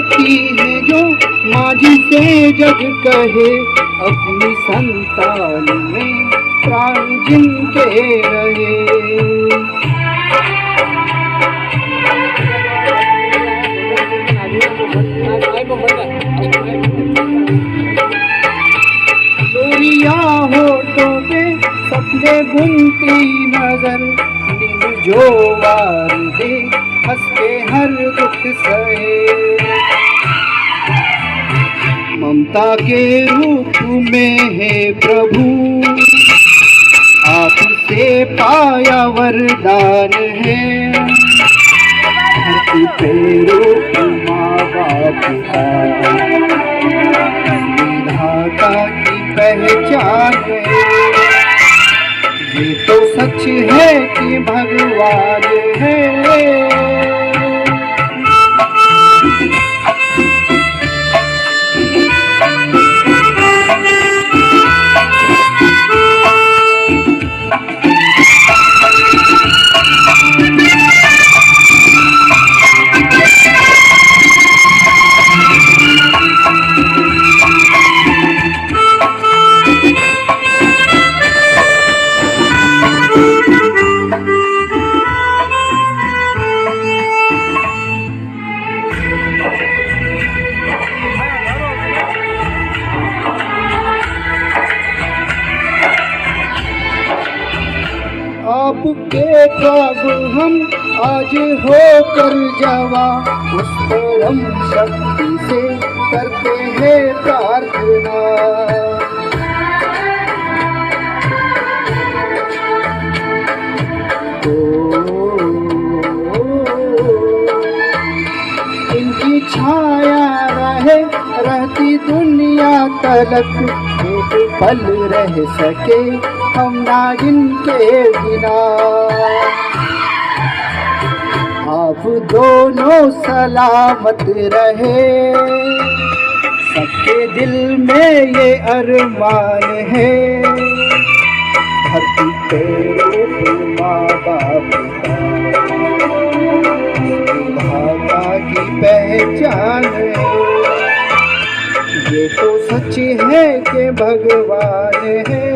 की है जो माझी से जग कहे, अपनी संतान में प्राण जिनके रहे। लोरिया होठों पे सपने बुनती नजर, नींद जो वार दे हंस के हर दुख सहे। ममता के रूप में है प्रभु, आपसे पाया वरदान है। धरती पे रूप माँ बाप का, विधाता की पहचान है। ये तो सच है कि भगवान है। आपके ख्वाब हम आज होकर जवा, उस परम शक्ति से करते हैं प्रार्थना। इनकी छाया रहे रहती दुनिया तलक, एक पल रह सके हम ना इनके बिना। आप दोनों सलामत रहे, सबके दिल में ये अरमान है। धरती पे रूप माँ बाप का, विधाता की पहचान है। ये तो सच है कि भगवान है।